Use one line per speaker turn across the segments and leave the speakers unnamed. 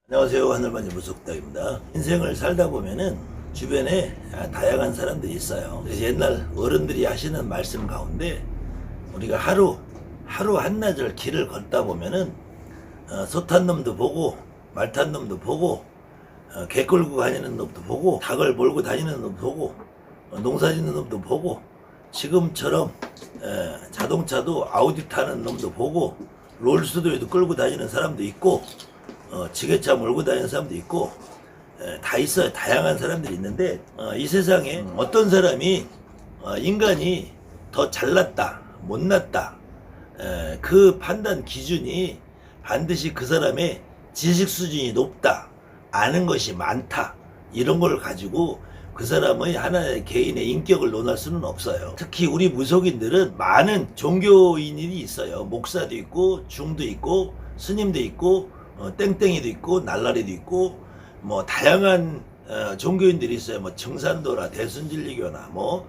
안녕하세요. 하늘반지 무속다입니다. 인생을 살다 보면은 주변에 다양한 사람들이 있어요. 그래서 옛날 어른들이 하시는 말씀 가운데 우리가 하루 한낮을 길을 걷다 보면은 소 탄 놈도 보고 말 탄 놈도 보고 개 끌고 다니는 놈도 보고 닭을 몰고 다니는 놈도 보고 농사 짓는 놈도 보고 지금처럼 자동차도 아우디 타는 놈도 보고 롤스로이도 끌고 다니는 사람도 있고 지게차 몰고 다니는 사람도 있고 다 있어요. 다양한 사람들이 있는데 이 세상에 어떤 사람이 인간이 더 잘났다 못났다 그 판단 기준이 반드시 그 사람의 지식 수준이 높다 아는 것이 많다 이런 걸 가지고 그 사람의 하나의 개인의 인격을 논할 수는 없어요. 특히 우리 무속인들은 많은 종교인이 있어요. 목사도 있고 중도 있고 스님도 있고 땡땡이도 있고 날라리도 있고 뭐 다양한 종교인들이 있어요. 뭐 청산도나 대순진리교나 뭐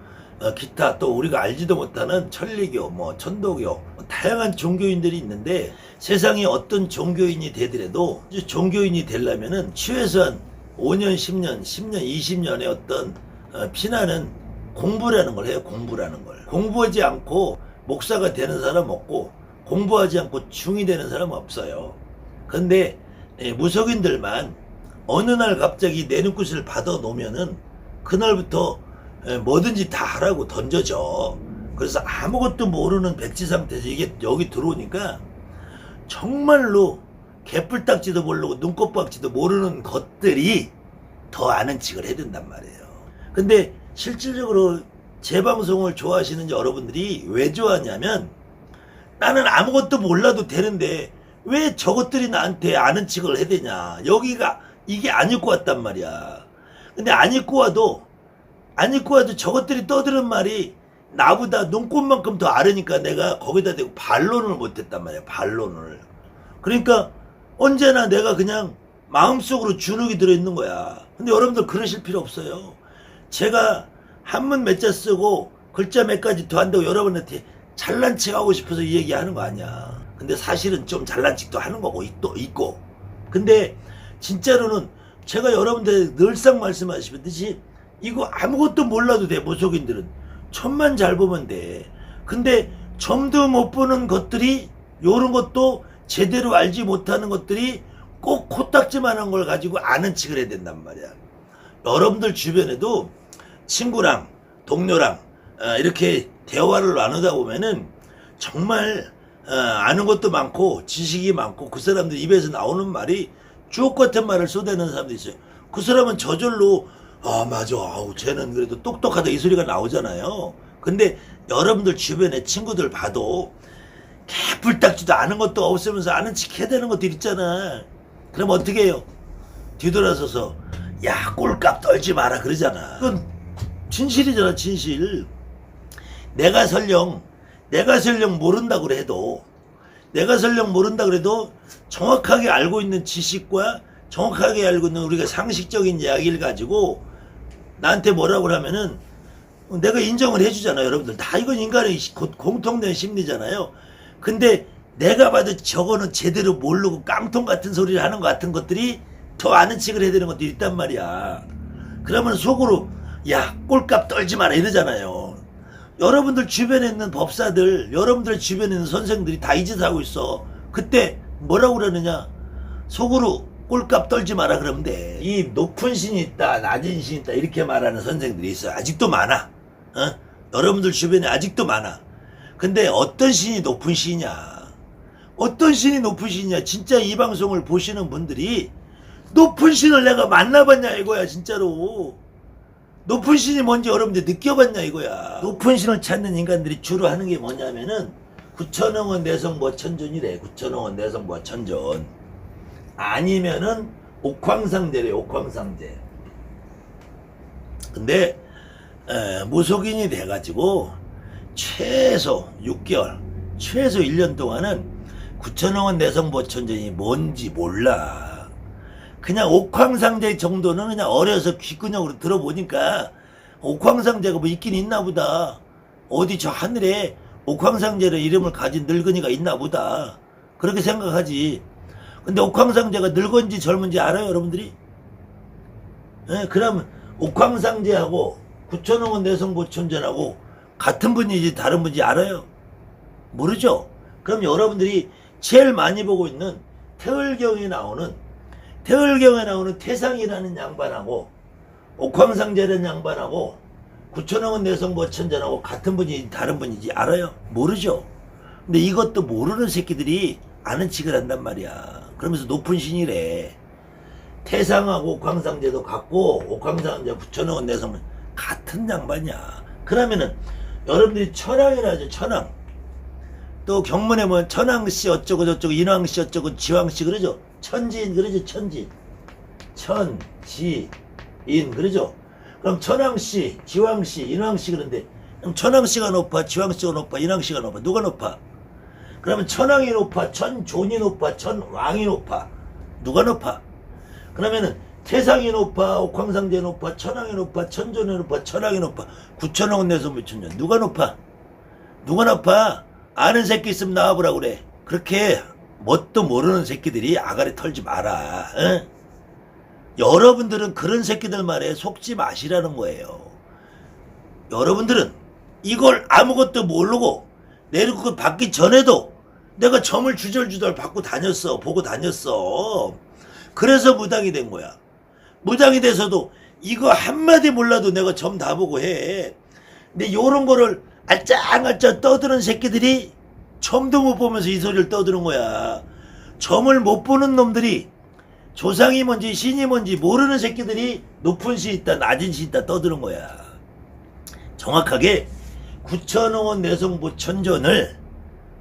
기타 또 우리가 알지도 못하는 천리교 뭐 천도교 다양한 종교인들이 있는데 세상에 어떤 종교인이 되더라도 종교인이 되려면은 최소한 5년 10년 20년의 어떤 피나는 공부라는 걸 해요. 공부라는 걸 공부하지 않고 목사가 되는 사람 없고 공부하지 않고 중이 되는 사람 없어요. 근데 무속인들만 어느 날 갑자기 내 눈꽃을 받아 놓으면은 그날부터 뭐든지 다 하라고 던져져. 그래서 아무것도 모르는 백지 상태에서 이게 여기 들어오니까 정말로 개뿔딱지도 모르고 눈꽃박지도 모르는 것들이 더 아는 척을 해야 된단 말이에요. 근데 실질적으로 제 방송을 좋아하시는 여러분들이 왜 좋아하냐면 나는 아무것도 몰라도 되는데 왜 저것들이 나한테 아는 척을 해야 되냐. 여기가 이게 안 읽고 왔단 말이야. 근데 안 읽고 와도 저것들이 떠드는 말이 나보다 눈꽃만큼 더 아르니까 내가 거기다 대고 반론을 못했단 말이야. 반론을. 그러니까 언제나 내가 그냥 마음속으로 주눅이 들어있는 거야. 근데 여러분들 그러실 필요 없어요. 제가 한문 몇 자 쓰고 글자 몇 가지 더 한다고 여러분한테 잘난 척 하고 싶어서 이 얘기 하는 거 아니야. 근데 사실은 좀 잘난 척도 하는 거고 또 있고. 근데 진짜로는 제가 여러분들 늘상 말씀하시듯이 이거 아무것도 몰라도 돼. 무속인들은 점만 잘 보면 돼. 근데 점도 못 보는 것들이 요런 것도 제대로 알지 못하는 것들이 꼭 코딱지만한 걸 가지고 아는 척을 해야 된단 말이야. 여러분들 주변에도 친구랑 동료랑 이렇게 대화를 나누다 보면은 정말 아는 것도 많고 지식이 많고 그 사람들 입에서 나오는 말이 주옥 같은 말을 쏟아내는 사람도 있어요. 그 사람은 저절로 맞아 쟤는 그래도 똑똑하다 이 소리가 나오잖아요. 근데 여러분들 주변에 친구들 봐도 개뿔딱지도 아는 것도 없으면서 아는 척 해야 되는 것들 있잖아. 그럼 어떻게 해요? 뒤돌아서서 야 꼴값 떨지 마라 그러잖아. 그건 진실이잖아. 진실. 내가 설령 모른다고 해도 정확하게 알고 있는 지식과 정확하게 알고 있는 우리가 상식적인 이야기를 가지고 나한테 뭐라고 하면은 내가 인정을 해주잖아요. 여러분들 다 이건 인간의 공통된 심리잖아요. 근데 내가 봐도 저거는 제대로 모르고 깡통 같은 소리를 하는 것 같은 것들이 더 아는 척을 해야 되는 것들이 있단 말이야. 그러면 속으로 야 꼴값 떨지 마라 이러잖아요. 여러분들 주변에 있는 법사들 여러분들 주변에 있는 선생들이 다 이 짓을 하고 있어. 그때 뭐라고 그러느냐. 속으로 꼴값 떨지 마라 그러면 돼. 이 높은 신이 있다 낮은 신이 있다 이렇게 말하는 선생들이 있어. 아직도 많아. 여러분들 주변에 아직도 많아. 근데 어떤 신이 높은 신이냐. 어떤 신이 높은 신이냐. 진짜 이 방송을 보시는 분들이 높은 신을 내가 만나봤냐 이거야. 진짜로 높은 신이 뭔지 여러분들 느껴봤냐 이거야. 높은 신을 찾는 인간들이 주로 하는 게 뭐냐면은 구천왕원 내성모천존이래. 구천왕원 내성모천존 아니면은 옥황상제래. 옥황상제. 근데 무속인이 돼가지고 최소 6개월 최소 1년 동안은 구천왕원 내성모천존이 뭔지 몰라. 그냥 옥황상제 정도는 그냥 어려서 귓근육으로 들어보니까 옥황상제가 뭐 있긴 있나 보다. 어디 저 하늘에 옥황상제의 이름을 가진 늙은이가 있나 보다. 그렇게 생각하지. 근데 옥황상제가 늙은지 젊은지 알아요, 여러분들이? 예, 그러면 옥황상제하고 구천홍은 내성보천전하고 같은 분이지 다른 분인지 알아요? 모르죠? 그럼 여러분들이 제일 많이 보고 있는 태을경에 나오는 태상이라는 양반하고 옥황상제라는 양반하고 구천홍은 내성보천전하고 같은 분이지 다른 분인지 알아요? 모르죠? 근데 이것도 모르는 새끼들이 아는 척을 한단 말이야. 그러면서 높은 신이래. 태상하고 옥황상제도 같고 옥황상제 구천홍은 내성 같은 양반이야. 그러면은 여러분들이 천황이라 하죠. 천황. 또 경문에 뭐 천황씨 어쩌고 저쩌고 인왕씨 어쩌고 지왕씨 그러죠. 천지인 그러죠. 천지인. 천지인 그러죠. 그럼 천황씨 지왕씨 인왕씨 그런데 그럼 천황씨가 높아 지왕씨가 높아 인왕씨가 높아 누가 높아? 그러면 천황이 높아 천존이 높아 천왕이 높아 누가 높아? 그러면은 태상이 높아 옥황상제 높아 천황이 높아 천존이 높아 천왕이 높아 구천홍은 내성보천전 누가 높아? 누가 높아? 아는 새끼 있으면 나와보라고 그래. 그렇게 뭣도 모르는 새끼들이 아가리 털지 마라. 에? 여러분들은 그런 새끼들 말에 속지 마시라는 거예요. 여러분들은 이걸 아무것도 모르고 내리고 받기 전에도 내가 점을 주절주절 받고 다녔어. 보고 다녔어. 그래서 무당이 된 거야. 무당이 돼서도 이거 한마디 몰라도 내가 점 다 보고 해. 근데 요런 거를 알짱알짱 떠드는 새끼들이 점도 못 보면서 이 소리를 떠드는 거야. 점을 못 보는 놈들이 조상이 뭔지 신이 뭔지 모르는 새끼들이 높은 신 있다 낮은 신 있다 떠드는 거야. 정확하게 구천홍은 내성보천전을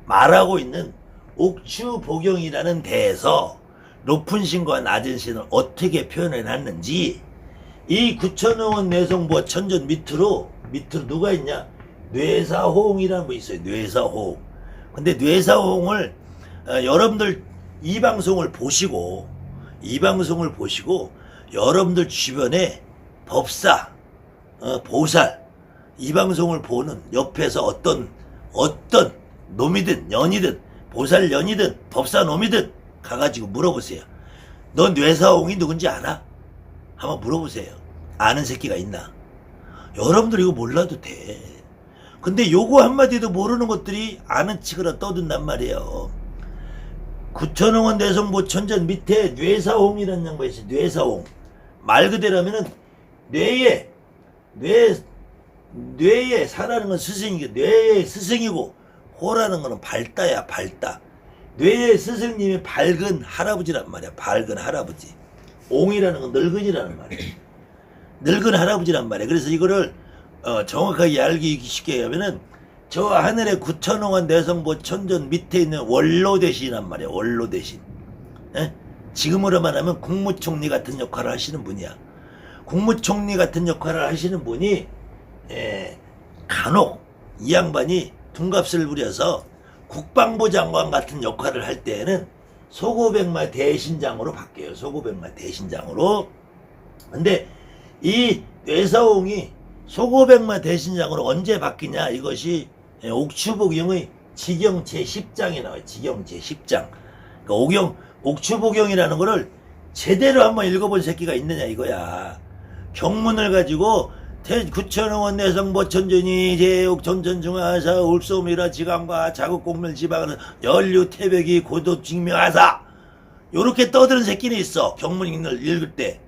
말하고 있는 옥추보경이라는 데에서 높은 신과 낮은 신을 어떻게 표현해놨는지 이 구천홍은 내성보천전 밑으로 누가 있냐? 뇌사호응이라는 분 있어요. 뇌사호응. 근데 뇌사호응을 여러분들 이 방송을 보시고 여러분들 주변에 법사, 보살 이 방송을 보는 옆에서 어떤 놈이든 년이든 보살 년이든 법사 놈이든 가가지고 물어보세요. 너 뇌사홍이 누군지 알아? 한번 물어보세요. 아는 새끼가 있나? 여러분들 이거 몰라도 돼. 근데 요거 한마디도 모르는 것들이 아는 척을 떠든단 말이에요. 구천홍은 내성보천전 밑에 뇌사홍이라는 양반이 있어요. 뇌사홍. 말 그대로 하면은 뇌에 사라는 건 스승이고 뇌의 스승이고 호라는 거는 발다야 발다. 뇌의 스승님이 밝은 할아버지란 말이야. 밝은 할아버지. 옹이라는 건 늙은이라는 말이야. 늙은 할아버지란 말이야. 그래서 이거를 정확하게 알기 쉽게 하면은 저 하늘의 구천홍은 내성보천전 밑에 있는 원로 대신이란 말이야. 원로 대신. 에? 지금으로 말하면 국무총리 같은 역할을 하시는 분이야. 국무총리 같은 역할을 하시는 분이 간혹 이 양반이 둔갑을 부려서 국방부 장관 같은 역할을 할 때에는 소고백마 대신장으로 바뀌어요. 소고백마 대신장으로. 근데 이 뇌사홍이 소고백마 대신장으로 언제 바뀌냐? 이것이 옥추보경의 지경 제10장에 나와요. 지경 제10장. 그러니까 옥추보경이라는 거를 제대로 한번 읽어본 새끼가 있느냐 이거야. 경문을 가지고 구천홍은 내성보천전이 제옥전전중하사 울소미라 지강과 자국공멸 지방은 연류 태백이 고도직명하사 요렇게 떠드는 새끼는 있어. 경문 읽을 때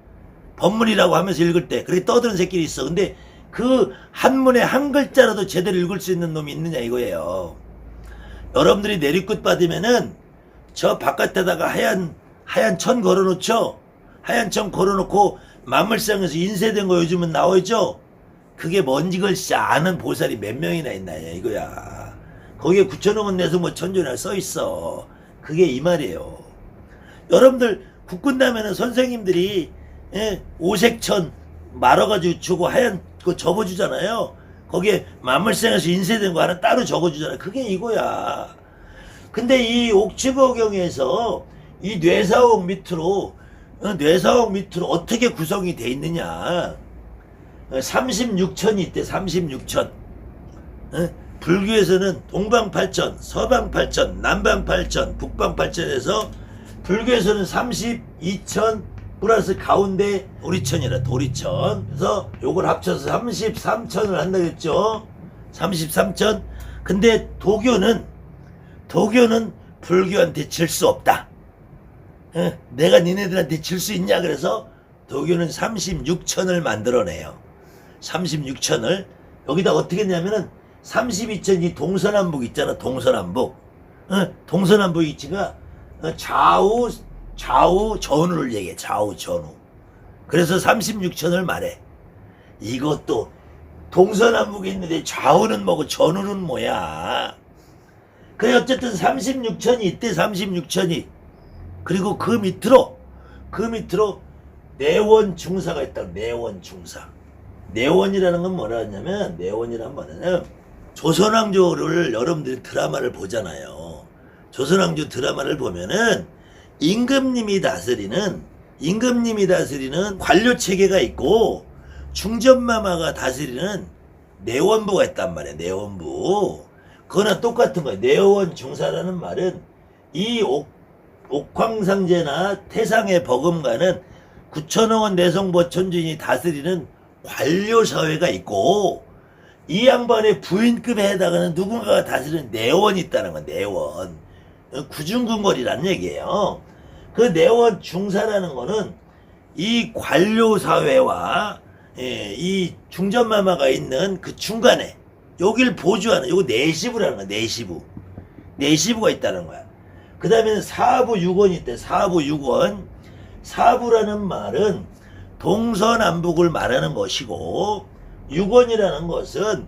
법문이라고 하면서 읽을 때 그렇게 떠드는 새끼는 있어. 근데 그 한문에 한 글자라도 제대로 읽을 수 있는 놈이 있느냐 이거예요. 여러분들이 내리끝 받으면은 저 바깥에다가 하얀 천 걸어놓죠. 하얀 천 걸어놓고 만물상에서 인쇄된 거 요즘은 나오죠. 그게 뭔지 글씨 아는 보살이 몇 명이나 있나 이거야. 거기에 구천홍은 내성보천전이라 써있어. 그게 이 말이에요. 여러분들 국군 나면은 선생님들이 오색천 말아가지고 주고 하얀 거 접어주잖아요. 거기에 만물상에서 인쇄된 거 하나 따로 적어주잖아요. 그게 이거야. 근데 이 옥추보경에서 이 뇌사홍 밑으로 어떻게 구성이 돼 있느냐. 36천이 있대. 36천. 불교에서는 동방 8천, 서방 8천, 남방 8천, 북방 8천에서 불교에서는 32천 플러스 가운데 도리천이라 도리천. 그래서 요걸 합쳐서 33천을 한다겠죠. 33천. 근데 도교는 불교한테 질 수 없다. 내가 니네들한테 질 수 있냐? 그래서 도교는 36천을 만들어내요. 36천을 여기다 어떻게 했냐면은 32천이 동서남북 있잖아. 동서남북. 동서남북 위치가 좌우 전우를 얘기해. 좌우 전우. 그래서 36천을 말해. 이것도 동서남북이 있는데 좌우는 뭐고 전우는 뭐야. 그래 어쨌든 36천이 있대. 36천이. 그리고 그 밑으로 내원중사가 있다. 내원중사. 내원이라는 건 뭐라 하냐면, 내원이란 뭐냐면 조선왕조를 여러분들이 드라마를 보잖아요. 조선왕조 드라마를 보면은 임금님이 다스리는 관료체계가 있고 중전마마가 다스리는 내원부가 있단 말이야. 내원부. 그거나 똑같은 거야. 내원중사라는 말은 이 옥황상제나 태상의 버금가는 9천여원 내성보천주인이 다스리는 관료사회가 있고 이 양반의 부인급에 해당하는 누군가가 다스리는 내원이 있다는 거야. 내원. 구중궁궐이라는 얘기예요. 그 내원 중사라는 거는 이 관료사회와 이 중전마마가 있는 그 중간에 여길 보조하는 요거 내시부라는 거야. 내시부가 있다는 거야. 그 다음에는 사부 육원이 있대. 사부 육원. 사부라는 말은 동서남북을 말하는 것이고 육원이라는 것은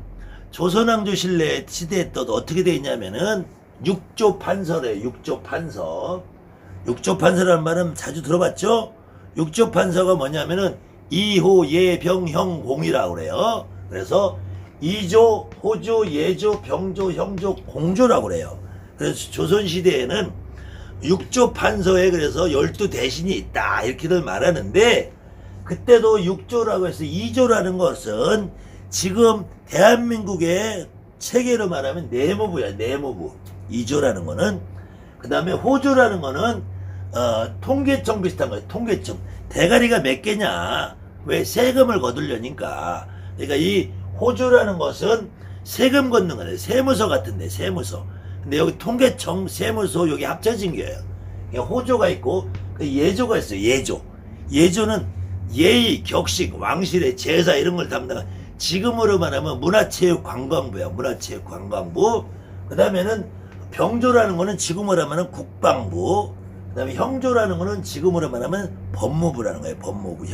조선왕조 시대에 또 어떻게 되어 있냐면은 육조판서래. 육조판서. 육조판서라는 말은 자주 들어봤죠? 육조판서가 뭐냐면은 이호 예병형 공이라고 그래요. 그래서 이조, 호조, 예조, 병조, 형조, 공조라고 그래요. 그래서 조선시대에는 육조판서에 그래서 12대신이 있다 이렇게들 말하는데 그때도 육조라고 해서 이조라는 것은 지금 대한민국의 체계로 말하면 내무부야. 내무부. 이조라는 거는. 그 다음에 호조라는 거는 통계청 비슷한 거예요. 통계청. 대가리가 몇 개냐. 왜? 세금을 거두려니까. 그러니까 이 호조라는 것은 세금 걷는 거예요. 세무서 같은데. 세무서. 근데 여기 통계청, 세무서 여기 합쳐진 거예요. 그러니까 호조가 있고 그 예조가 있어요. 예조. 예조는 예의, 격식, 왕실의 제사 이런 걸 담당한 지금으로 말하면 문화체육관광부야. 문화체육관광부. 그 다음에는 병조라는 거는 지금으로 말하면 국방부. 그 다음에 형조라는 거는 지금으로 말하면 법무부라는 거예요. 법무부.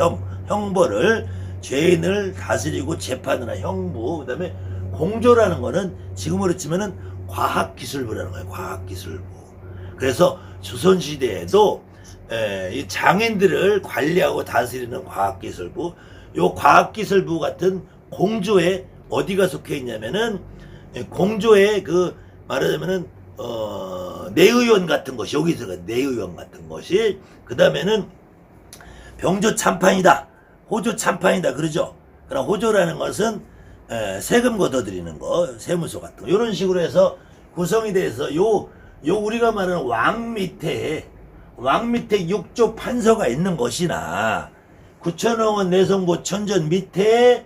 형벌을 죄인을 다스리고 재판을 한 형부. 그 다음에 공조라는 거는 지금으로 치면은 과학기술부라는 거예요. 과학기술부. 그래서 조선시대에도 이 장인들을 관리하고 다스리는 과학기술부. 요 과학기술부 같은 공조에 어디가 속해 있냐면은 공조에 그 말하자면은 내의원 같은 것이 여기 들어가. 내의원 같은 것이. 그 다음에는 병조 참판이다. 호조 참판이다. 그러죠. 그럼 호조라는 것은 세금 걷어들이는 거, 세무서 같은 거. 이런 식으로 해서 구성이 돼서 요 우리가 말하는 왕 밑에 육조 판서가 있는 것이나 9천여원 내성보 천전 밑에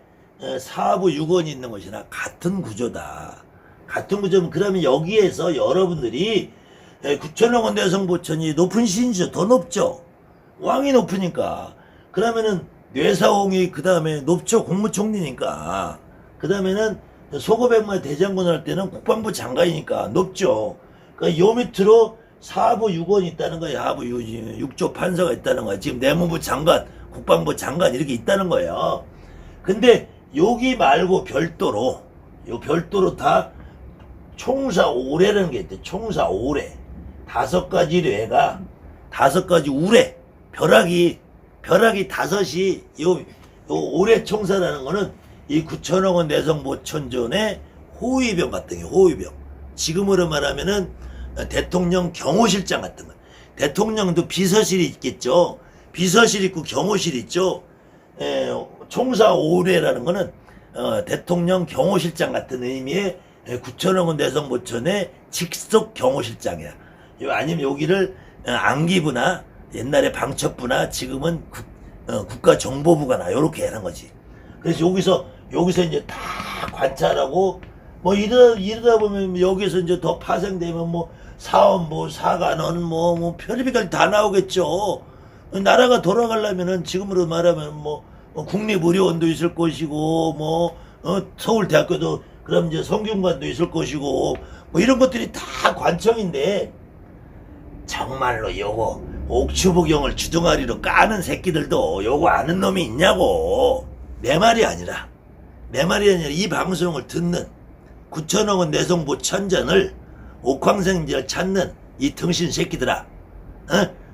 사부 육원이 있는 것이나 같은 구조다. 같은 구조면 그러면 여기에서 여러분들이 9천여원 내성보천이 높은 신이죠. 더 높죠. 왕이 높으니까. 그러면은 뇌사홍이 그 다음에 높죠. 국무총리니까. 그 다음에는 소고백마 대장군을 할 때는 국방부 장관이니까 높죠. 그러니까 요 밑으로 사부 육원이 있다는 거예요. 하부 육조 판서가 있다는 거예요. 지금 내무부 장관, 국방부 장관 이렇게 있다는 거예요. 근데 여기 말고 별도로 다 총사 오례라는 게 있대. 총사 오례. 5가지 례가 5가지 우례. 벼락이 5이 요 오례 총사라는 거는 이 9천여원 내성보천전의 호위병 같은 게 호위병. 지금으로 말하면은 대통령 경호실장 같은 거. 대통령도 비서실이 있겠죠. 비서실 있고 경호실 있죠. 총사 오례라는 거는 대통령 경호실장 같은 의미의 9천여원 내성보천의 직속 경호실장이야. 아니면 여기를 안기부나 옛날에 방첩부나 지금은 국가정보부가 나 요렇게 하는 거지. 그래서 여기서 이제 다 관찰하고 뭐 이러다 보면 여기서 이제 더 파생되면 뭐 사원부, 사관원 뭐 별의별 다 나오겠죠. 나라가 돌아가려면은 지금으로 말하면 뭐 국립의료원도 있을 것이고 뭐 서울대학교도 그럼 이제 성균관도 있을 것이고 뭐 이런 것들이 다 관청인데 정말로 요거 옥추부경을 주둥아리로 까는 새끼들도 요거 아는 놈이 있냐고. 내 말이 아니라 이 방송을 듣는 9천억 원 내성부 천전을 옥황생지를 찾는 이 등신 새끼들아,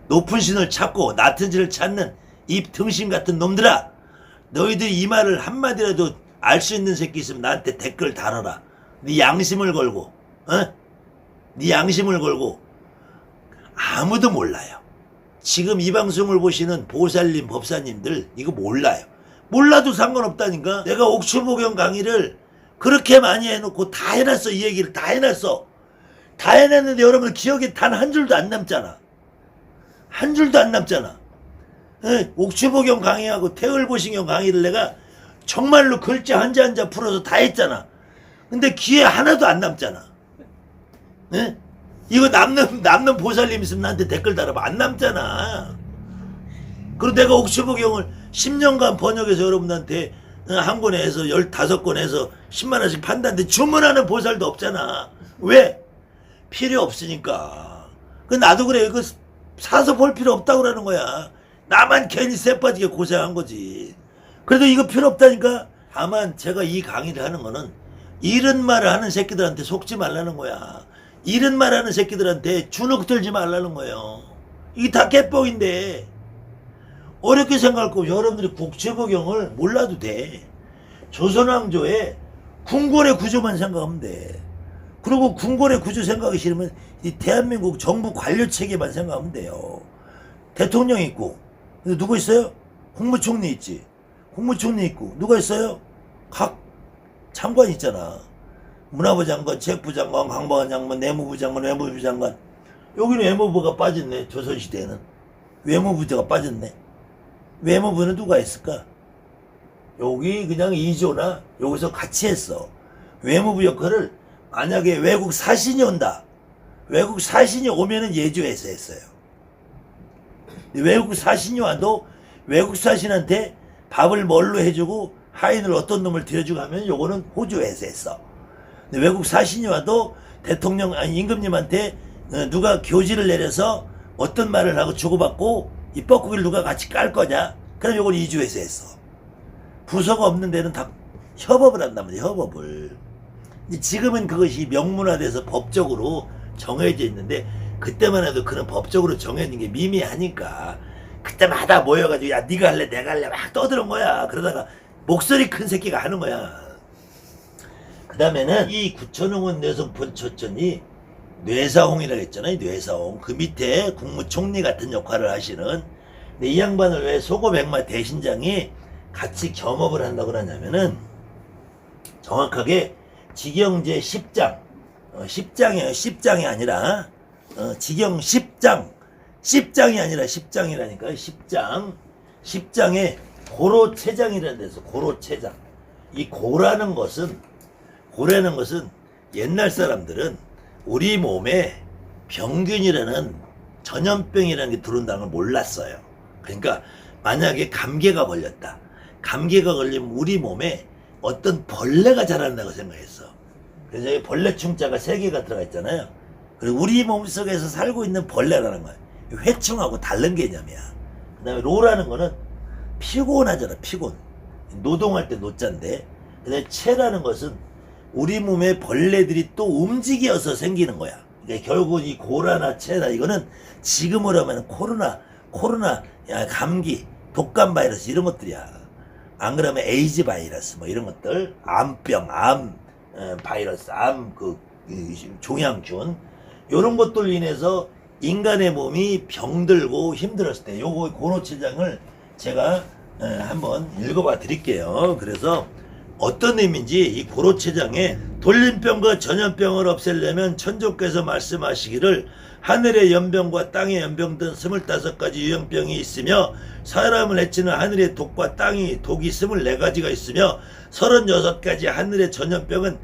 높은 신을 찾고 낮은 신을 찾는 이 등신 같은 놈들아, 너희들이 이 말을 한마디라도 알 수 있는 새끼 있으면 나한테 댓글 달아라. 네 양심을 걸고, 네 양심을 걸고. 아무도 몰라요. 지금 이 방송을 보시는 보살님, 법사님들 이거 몰라요. 몰라도 상관없다니까. 내가 옥추보경 강의를 그렇게 많이 해놓고 다 해놨어. 이 얘기를 다 해놨어. 다 해놨는데 여러분 기억에 단 한 줄도 안 남잖아. 한 줄도 안 남잖아. 옥추보경 강의하고 태을보신경 강의를 내가 정말로 글자 한자 한자 풀어서 다 했잖아. 근데 귀에 하나도 안 남잖아. 이거 남는 보살님 있으면 나한테 댓글 달아봐. 안 남잖아. 그리고 내가 옥추보경을 10년간 번역해서 여러분한테 한 권에 해서 15권 해서 10만원씩 판다는데 주문하는 보살도 없잖아. 왜? 필요 없으니까. 나도 그래. 그 사서 볼 필요 없다고 그러는 거야. 나만 괜히 쎄빠지게 고생한 거지. 그래도 이거 필요 없다니까. 다만 제가 이 강의를 하는 거는 이런 말을 하는 새끼들한테 속지 말라는 거야. 이런 말 하는 새끼들한테 주눅 들지 말라는 거예요. 이게 다 깨뻥인데 어렵게 생각할 거면 여러분들이 옥추보경을 몰라도 돼. 조선왕조의 궁궐의 구조만 생각하면 돼. 그리고 궁궐의 구조 생각하기 싫으면 이 대한민국 정부 관료체계만 생각하면 돼요. 대통령 있고 누구 있어요? 국무총리 있지. 국무총리 있고 누가 있어요? 각 장관 있잖아. 문화부 장관, 체육부 장관, 관방관 장관, 내무부 장관, 외무부 장관. 여기는 외무부가 빠졌네. 조선시대에는 외무부가 빠졌네. 외무부는 누가 했을까? 여기 그냥 이조나 여기서 같이 했어. 외무부 역할을 만약에 외국 사신이 온다. 외국 사신이 오면은 예조에서 했어요. 외국 사신이 와도 외국 사신한테 밥을 뭘로 해주고 하인을 어떤 놈을 들여주고 하면 요거는 호주에서 했어. 외국 사신이 와도 대통령 임금님한테 누가 교지를 내려서 어떤 말을 하고 주고받고 이 뻐꾸기를 누가 같이 깔 거냐? 그럼 요걸 이주해서 했어. 부서가 없는 데는 다 협업을 한단 말이야. 협업을. 지금은 그것이 명문화돼서 법적으로 정해져 있는데 그때만 해도 그런 법적으로 정해진 게 미미하니까 그때마다 모여가지고 야 네가 할래 내가 할래 막 떠드는 거야. 그러다가 목소리 큰 새끼가 하는 거야. 그 다음에는 이 9천억 원 내성분 초천이 뇌사홍이라고 했잖아요. 뇌사홍. 그 밑에 국무총리 같은 역할을 하시는. 근데 이 양반을 왜 소고백마 대신장이 같이 겸업을 한다고 그러냐면은 정확하게 직영제 10장 10장이에요. 10장이 아니라 직영 10장 10장이 아니라 10장이라니까. 10장 10장에 고로체장이라는 데서 고로체장. 이 고라는 것은 옛날 사람들은 우리 몸에 병균이라는 전염병이라는 게 들어온다는 걸 몰랐어요. 그러니까 만약에 감기가 걸렸다. 감기가 걸리면 우리 몸에 어떤 벌레가 자란다고 생각했어. 그래서 여기 벌레충자가 3개가 들어가 있잖아요. 그리고 우리 몸속에서 살고 있는 벌레라는 거야. 회충하고 다른 개념이야. 그 다음에 로라는 거는 피곤하잖아. 피곤. 노동할 때 노자인데. 그 다음에 체라는 것은 우리 몸에 벌레들이 또 움직여서 생기는 거야. 그러니까 결국 이 고라나 체나 이거는 지금으로 하면 코로나, 감기, 독감 바이러스 이런 것들이야. 안 그러면 에이즈 바이러스 뭐 이런 것들, 암병, 바이러스, 종양균 이런 것들 인해서 인간의 몸이 병들고 힘들었을 때 요거 고노체장을 제가 한번 읽어봐 드릴게요. 그래서 어떤 의미인지 이 고로체장에 돌림병과 전염병을 없애려면 천주께서 말씀하시기를 하늘의 연병과 땅의 연병 등 25가지 유형병이 있으며 사람을 해치는 하늘의 독과 땅의 독이 24가지가 있으며 36가지 하늘의 전염병은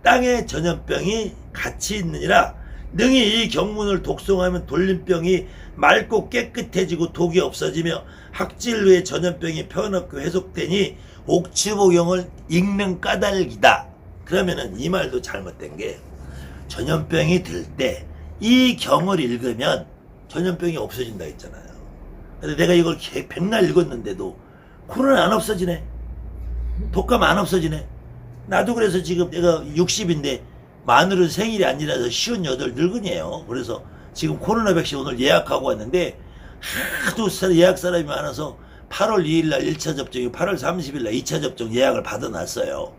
땅의 전염병이 같이 있느니라. 능히 이 경문을 독송하면 돌림병이 맑고 깨끗해지고 독이 없어지며 학질후에 전염병이 편없고 회복되니 옥추복용을 읽는 까닭이다. 그러면은 이 말도 잘못된 게 전염병이 들 때 이 경을 읽으면 전염병이 없어진다 했잖아요. 근데 내가 이걸 백날 읽었는데도 코로나 안 없어지네. 독감 안 없어지네. 나도 그래서 지금 내가 60인데 마늘은 생일이 아니라서 58 늙은이에요. 그래서 지금 코로나 백신 오늘 예약하고 왔는데 하도 예약 사람이 많아서 8월 2일날 1차 접종이고 8월 30일날 2차 접종 예약을 받아놨어요.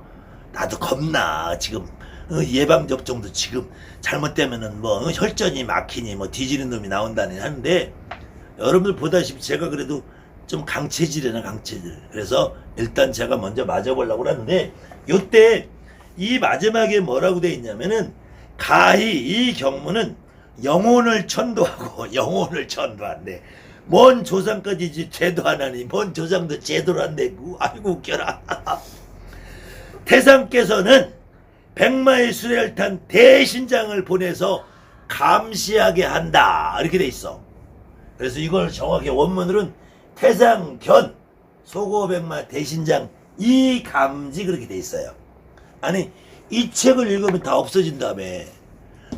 나도 겁나. 지금 예방접종도 지금 잘못되면은 뭐 혈전이 막히니 뭐 뒤지는 놈이 나온다니 하는데 여러분들 보다시피 제가 그래도 좀 강체질이나 강체질. 그래서 일단 제가 먼저 맞아보려고 하는데 요때 이 마지막에 뭐라고 돼 있냐면은 가히 이 경문은 영혼을 천도하고 영혼을 천도한대. 뭔 조상까지 죄도 안 하니 뭔 조상도 제도를 안 내고 아이고 웃겨라. 태상께서는 백마의 수레를 탄 대신장을 보내서 감시하게 한다 이렇게 돼 있어. 그래서 이걸 정확히 원문으로는 태상견 소고백마 대신장 이 감지 그렇게 돼 있어요. 아니 이 책을 읽으면 다 없어진다며.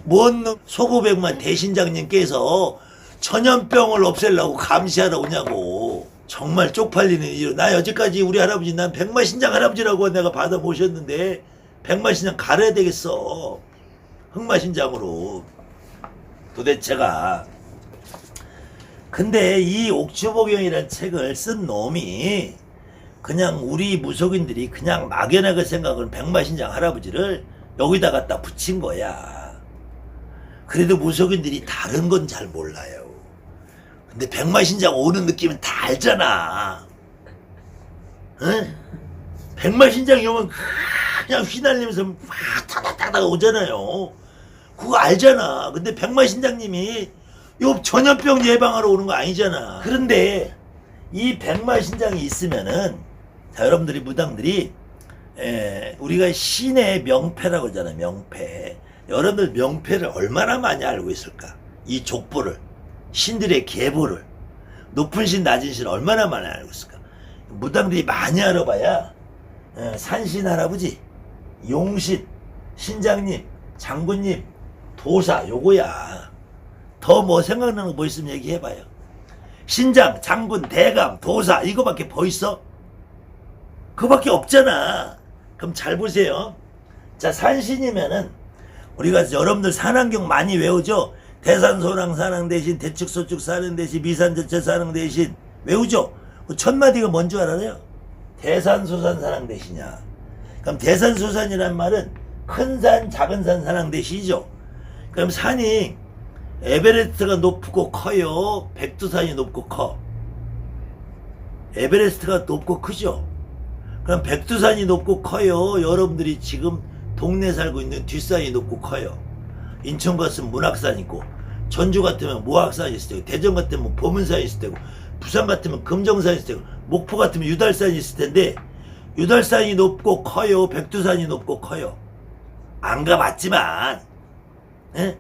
뭔 소고백마 대신장님께서 전염병을 없애려고 감시하러 오냐고. 정말 쪽팔리는 일이로. 나 여지까지 우리 할아버지 난 백마신장 할아버지라고 내가 받아 모셨는데 백마신장 갈아야 되겠어. 흑마신장으로 도대체가. 근데 이 옥주복용이라는 책을 쓴 놈이 그냥 우리 무속인들이 그냥 막연하게 생각하는 백마신장 할아버지를 여기다 갖다 붙인 거야. 그래도 무속인들이 다른 건 잘 몰라요. 근데 백마신장 오는 느낌은 다 알잖아. 응? 백마신장이 오면 그냥 휘날리면서 막 타다타다 오잖아요. 그거 알잖아. 근데 백마신장님이 요 전염병 예방하러 오는 거 아니잖아. 그런데 이 백마신장이 있으면은 자 여러분들이 무당들이 우리가 신의 명패라고 하잖아요. 명패. 여러분들 명패를 얼마나 많이 알고 있을까? 이 족보를, 신들의 계보를, 높은 신 낮은 신 얼마나 많이 알고 있을까? 무당들이 많이 알아봐야 산신 할아버지, 용신, 신장님, 장군님, 도사 요거야. 더 뭐 생각나는 거 뭐 있으면 얘기해봐요. 신장, 장군, 대감, 도사 이거밖에 뭐 있어? 그거밖에 없잖아. 그럼 잘 보세요. 자 산신이면은 우리가 여러분들 산안경 많이 외우죠? 대산소랑 사랑 대신 대축소축 사는 대신 미산전체 사랑 대신 외우죠? 그 첫 마디가 뭔 줄 알아요? 대산소산 사랑 대신이야. 그럼 대산소산이란 말은 큰 산 작은 산 사랑 대신이죠. 그럼 산이 에베레스트가 높고 커요? 백두산이 높고 커? 에베레스트가 높고 크죠? 그럼 백두산이 높고 커요? 여러분들이 지금 동네 살고 있는 뒷산이 높고 커요? 인천 갔으면 문학산 있고, 전주 같으면 모학산이 있을 테고, 대전 같으면 보문산이 있을 테고, 부산 같으면 금정산이 있을 테고, 목포 같으면 유달산이 있을 텐데 유달산이 높고 커요? 백두산이 높고 커요? 안 가봤지만 에?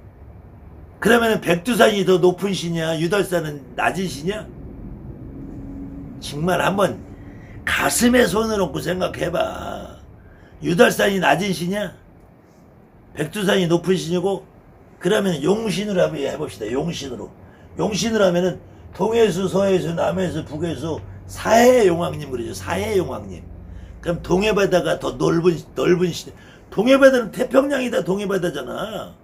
그러면 백두산이 더 높은 신이야? 유달산은 낮은 신이야? 정말 한번 가슴에 손을 얹고 생각해봐. 유달산이 낮은 신이야? 백두산이 높은 신이고? 그러면 용신으로 한번 해봅시다. 용신으로. 용신으로 하면은 동해수, 서해수, 남해수, 북해수, 사해용왕님 그러죠. 사해용왕님. 그럼 동해바다가 더 넓은 신. 동해바다는 태평양이다. 동해바다잖아.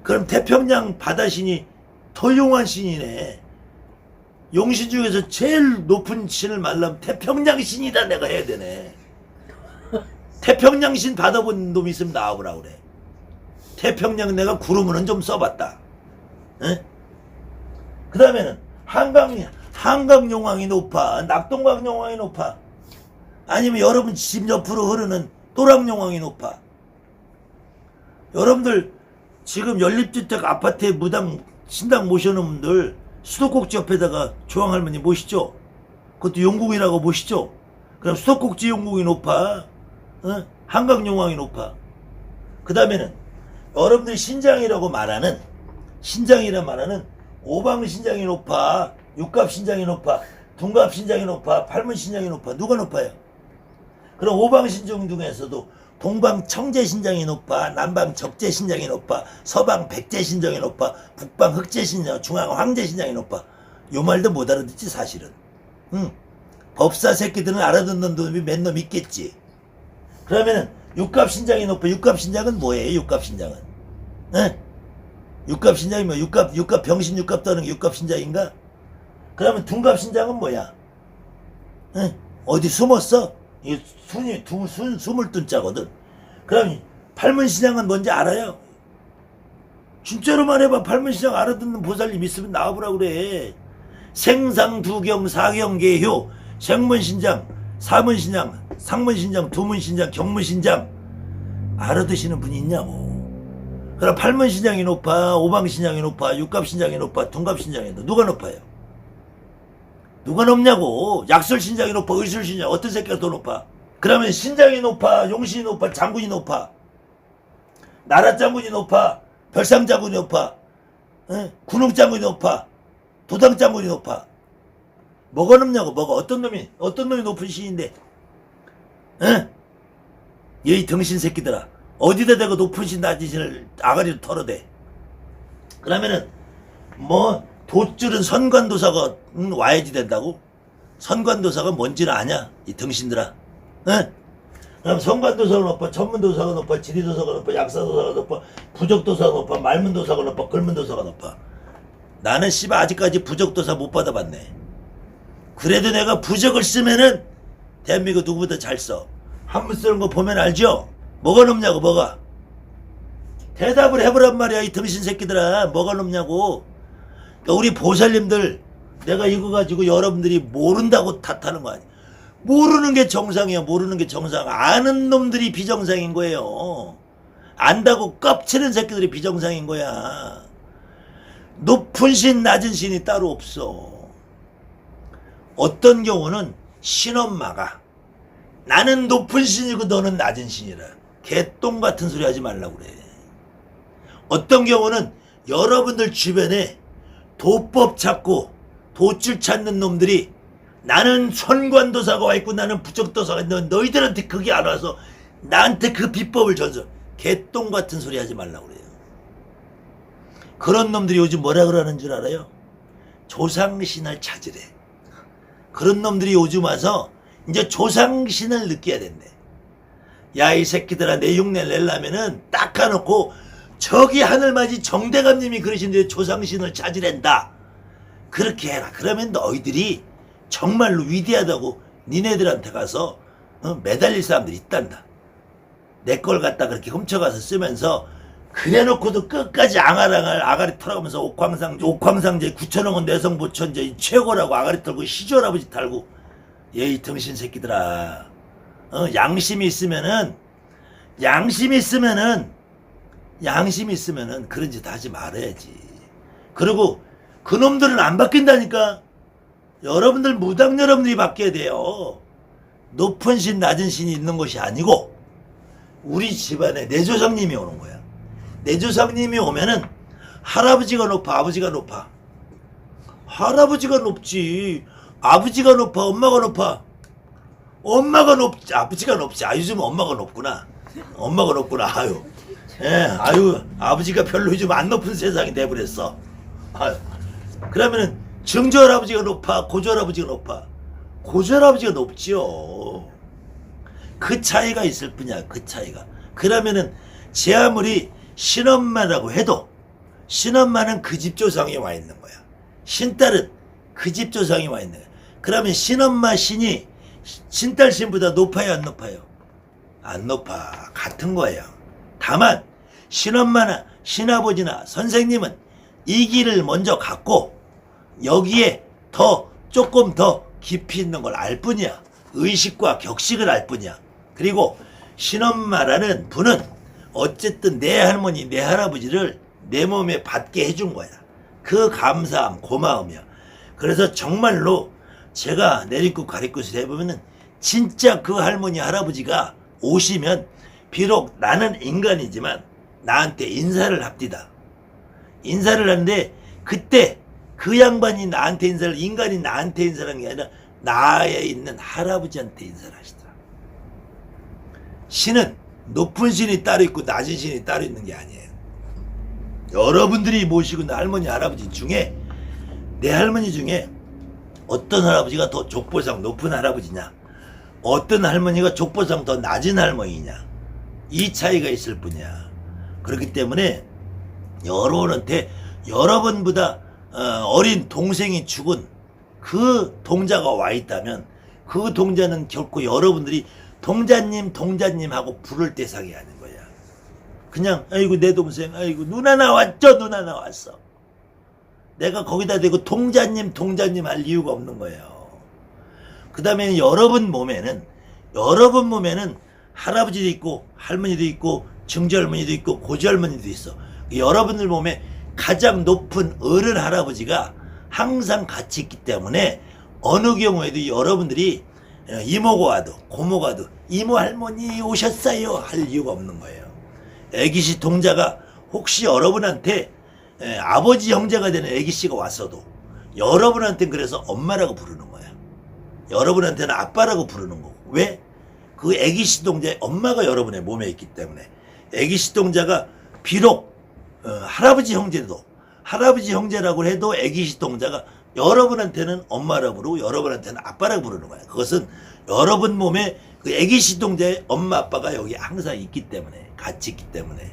그럼 태평양 바다신이 더 용한 신이네. 용신 중에서 제일 높은 신을 말하면 태평양신이다 내가 해야 되네. 태평양신 받아본 놈이 있으면 나와보라 그래. 태평양 내가 구름은 좀 써봤다. 그 다음에는 한강용왕이 높아. 낙동강용왕이 높아. 아니면 여러분 집 옆으로 흐르는 또랑용왕이 높아? 여러분들 지금 연립주택 아파트에 무당 신당 모셔놓은 분들 수도꼭지 옆에다가 조항할머니 모시죠? 그것도 용궁이라고 모시죠? 그럼 수도꼭지 용궁이 높아? 한강용왕이 높아? 그 다음에는 여러분들이 신장이라고 말하는 오방신장이 높아? 육갑신장이 높아? 둔갑신장이 높아? 팔문신장이 높아? 누가 높아요? 그럼 오방신장 중에서도 동방 청제신장이 높아? 남방 적제신장이 높아? 서방 백제신장이 높아? 북방 흑제신장, 중앙 황제신장이 높아? 요 말도 못 알아듣지 사실은. 법사 새끼들은 알아듣는 놈이 몇 놈 있겠지. 그러면은 육갑신장이 높아? 육갑신장은 뭐예요? 육갑신장은? 육갑신장이 뭐 육갑 병신 육갑 떠는 게 육갑신장인가? 그러면 둔갑신장은 뭐야? 어디 숨었어? 이 숨을 둔 자거든. 그럼 팔문신장은 뭔지 알아요? 진짜로 말해봐. 팔문신장 알아듣는 보살님 있으면 나와보라 그래. 생상두경 사경계효 생문신장 사문신장 상문신장 두문신장 경문신장 알아듣시는 분이 있냐고. 그럼 팔문신장이 높아? 오방신장이 높아? 육갑신장이 높아? 둔갑신장이 높아? 누가 높아요? 누가 높냐고. 약설신장이 높아? 의술신장 어떤 새끼가 더 높아? 그러면 신장이 높아? 용신이 높아? 장군이 높아? 나라장군이 높아? 별상장군이 높아? 군웅장군이 높아? 도당장군이 높아? 뭐가 높냐고. 뭐가 어떤 놈이 높은 신인데? 얘이 등신 새끼들아, 어디다 대고 높은 신 낮은 신을 아가리로 털어대. 그러면은 뭐 돛줄은 선관도사가 와야지 된다고? 선관도사가 뭔지를 아냐 이 등신들아? 그럼 선관도사가 높아? 천문도사가 높아? 지리도사가 높아? 약사도사가 높아? 부적도사가 높아? 말문도사가 높아? 글문도사가 높아? 나는 씨발 아직까지 부적도사 못 받아봤네. 그래도 내가 부적을 쓰면은 대한민국 누구보다 잘 써. 한문 쓰는 거 보면 알죠? 뭐가 높냐고. 뭐가? 대답을 해보란 말이야 이 등신 새끼들아. 뭐가 높냐고. 그러니까 우리 보살님들 내가 이거 가지고 여러분들이 모른다고 탓하는 거 아니야. 모르는 게 정상이야. 모르는 게 정상. 아는 놈들이 비정상인 거예요. 안다고 껍치는 새끼들이 비정상인 거야. 높은 신 낮은 신이 따로 없어. 어떤 경우는 신엄마가 나는 높은 신이고 너는 낮은 신이라 개똥 같은 소리 하지 말라고 그래. 어떤 경우는 여러분들 주변에 도법 찾고 도줄 찾는 놈들이 나는 선관도사가 와있고 나는 부적도사가 있는데 너희들한테 그게 안 와서 나한테 그 비법을 전수. 개똥 같은 소리 하지 말라고 그래요. 그런 놈들이 요즘 뭐라 그러는 줄 알아요? 조상신을 찾으래. 그런 놈들이 요즘 와서 이제 조상신을 느껴야 된대. 야 이 새끼들아 내 흉내 내려면은 딱 가놓고 저기 하늘맞이 정대감님이 그러신데 조상신을 찾으랜다. 그렇게 해라. 그러면 너희들이 정말로 위대하다고 니네들한테 가서 매달릴 사람들이 있단다. 내 걸 갖다 그렇게 훔쳐가서 쓰면서 그래놓고도 끝까지 앙알앙알 아가리 털어가면서 옥황상제 9천원은 내성보천제 최고라고 아가리 털고 시조할아버지 달고. 예이 등신 새끼들아. 양심이 있으면은 그런 짓 하지 말아야지. 그리고 그놈들은 안 바뀐다니까. 여러분들 무당 여러분들이 바뀌어야 돼요. 높은 신 낮은 신이 있는 것이 아니고 우리 집안에 내조상님이 오는 거야. 내조상님이 오면은 할아버지가 높아 아버지가 높아? 할아버지가 높지. 아버지가 높아 엄마가 높아? 엄마가 높지 아버지가 높지. 아 요즘 엄마가 높구나. 엄마가 높구나. 아유. 아유 아버지가 별로 요즘 안 높은 세상이 돼버렸어. 아유. 그러면은 증조할아버지가 높아 고조할아버지가 높아? 고조할아버지가 높지요. 그 차이가 있을 뿐이야. 그 차이가. 그러면은 제 아무리 신엄마라고 해도 신엄마는 그 집 조상에 와 있는 거야. 신딸은 그 집 조상에 와 있는 거야. 그러면 신엄마 신이 신딸 신보다 높아요 안 높아요? 안 높아. 같은 거예요. 다만 신엄마나 신아버지나 선생님은 이 길을 먼저 갖고 여기에 조금 더 깊이 있는 걸 알 뿐이야. 의식과 격식을 알 뿐이야. 그리고 신엄마라는 분은 어쨌든 내 할머니, 내 할아버지를 내 몸에 받게 해준 거야. 그 감사함, 고마움이야. 그래서 정말로 제가 내리국 가리굿을 해보면은 진짜 그 할머니, 할아버지가 오시면 비록 나는 인간이지만 나한테 인사를 합디다. 인사를 하는데 그때 그 양반이 나한테 인사를, 인간이 나한테 인사를 한 게 아니라 나에 있는 할아버지한테 인사를 하시더라. 신은 높은 신이 따로 있고 낮은 신이 따로 있는 게 아니에요. 여러분들이 모시고 있는 할머니, 할아버지 중에 내 할머니 중에 어떤 할아버지가 더 족보상 높은 할아버지냐, 어떤 할머니가 족보상 더 낮은 할머니냐, 이 차이가 있을 뿐이야. 그렇기 때문에 여러분한테 여러분보다 어린 동생이 죽은 그 동자가 와 있다면 그 동자는 결코 여러분들이 동자님, 동자님 하고 부를 대상이 아닌 거야. 그냥 아이고 내 동생, 아이고 누나 나왔죠, 누나 나왔어. 내가 거기다 대고 동자님, 동자님 할 이유가 없는 거예요. 그 다음에 여러분 몸에는 할아버지도 있고 할머니도 있고 증조할머니도 있고 고조할머니도 있어. 여러분들 몸에 가장 높은 어른 할아버지가 항상 같이 있기 때문에 어느 경우에도 여러분들이 이모가 와도 고모가 와도 이모 할머니 오셨어요 할 이유가 없는 거예요. 애기씨 동자가 혹시 여러분한테 아버지 형제가 되는 애기씨가 왔어도 여러분한테는 그래서 엄마라고 부르는 거야. 여러분한테는 아빠라고 부르는 거고. 왜? 그 애기씨 동자의 엄마가 여러분의 몸에 있기 때문에. 애기씨 동자가 비록 할아버지 형제라고 해도 애기씨 동자가 여러분한테는 엄마라고 부르고 여러분한테는 아빠라고 부르는 거야. 그것은 여러분 몸에 그 애기씨 동자의 엄마 아빠가 여기 항상 있기 때문에, 같이 있기 때문에.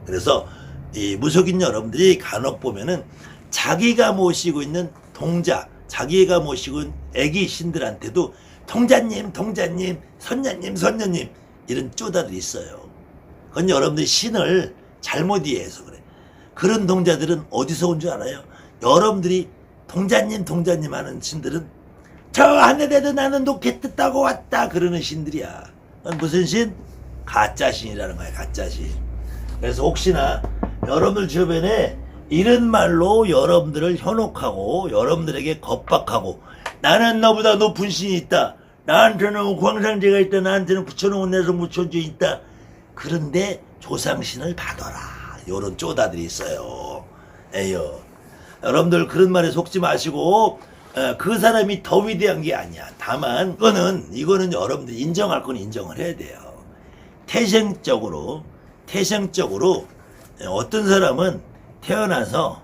그래서 이 무속인 여러분들이 간혹 보면은 자기가 모시고 있는 동자, 자기가 모시고 있는 애기 신들한테도 동자님, 동자님, 선녀님, 선녀님 이런 쪼다들이 있어요. 그건 여러분들이 신을 잘못 이해해서 그래. 그런 동자들은 어디서 온 줄 알아요? 여러분들이 동자님, 동자님 하는 신들은 저 하늘에도 나는 로켓 타고 왔다 그러는 신들이야. 그건 무슨 신? 가짜 신이라는 거야, 가짜 신. 그래서 혹시나 여러분들 주변에 이런 말로 여러분들을 현혹하고 여러분들에게 겁박하고 나는 너보다 높은 신이 있다. 나한테는 광상제가 있다. 나한테는 붙여놓은 내성 무천주 있다. 그런데 조상신을 받아라. 요런 쪼다들이 있어요. 에요. 여러분들 그런 말에 속지 마시고 그 사람이 더 위대한 게 아니야. 다만 이거는 여러분들 인정할 건 인정을 해야 돼요. 태생적으로 어떤 사람은 태어나서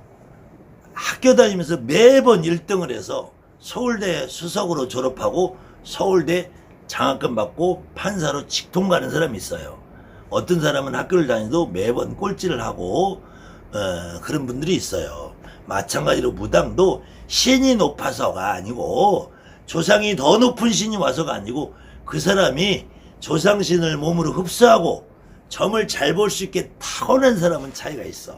학교 다니면서 매번 1등을 해서 서울대 수석으로 졸업하고 서울대 장학금 받고 판사로 직통 가는 사람이 있어요. 어떤 사람은 학교를 다니도 매번 꼴찌를 하고 그런 분들이 있어요. 마찬가지로 무당도 신이 높아서가 아니고 조상이 더 높은 신이 와서가 아니고 그 사람이 조상신을 몸으로 흡수하고 점을 잘 볼 수 있게 타고난 사람은 차이가 있어.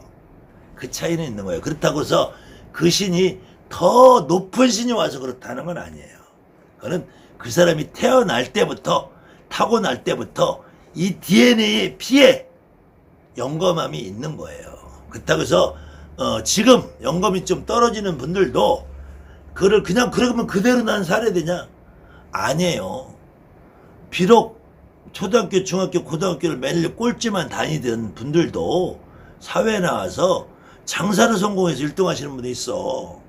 그 차이는 있는 거예요. 그렇다고 해서 그 신이 더 높은 신이 와서 그렇다는 건 아니에요. 그거는 그 사람이 태어날 때부터 타고날 때부터 이 DNA의 피에 영검함이 있는 거예요. 그렇다고 해서 지금 영검이 좀 떨어지는 분들도 그걸 그냥 그러면 그대로 난 살아야 되냐? 아니에요. 비록 초등학교, 중학교, 고등학교를 매일 꼴찌만 다니던 분들도 사회에 나와서 장사를 성공해서 1등 하시는 분이 있어.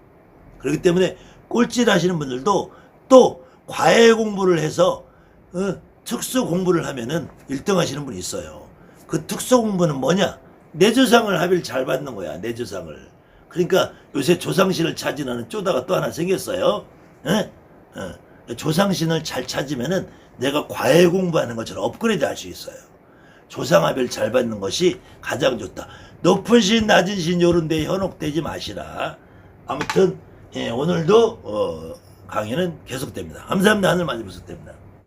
그렇기 때문에 꼴찌를 하시는 분들도 또 과외 공부를 해서 특수 공부를 하면은 1등 하시는 분이 있어요. 그 특수 공부는 뭐냐? 내 조상을 합의를 잘 받는 거야. 내 조상을. 그러니까 요새 조상신을 찾으라는 쪼다가 또 하나 생겼어요. 조상신을 잘 찾으면은 내가 과외 공부하는 것처럼 업그레이드 할 수 있어요. 조상합의를 잘 받는 것이 가장 좋다. 높은 신, 낮은 신 요런 데 현혹되지 마시라. 아무튼 오늘도 강의는 계속됩니다. 감사합니다. 하늘 많이 부탁드립니다.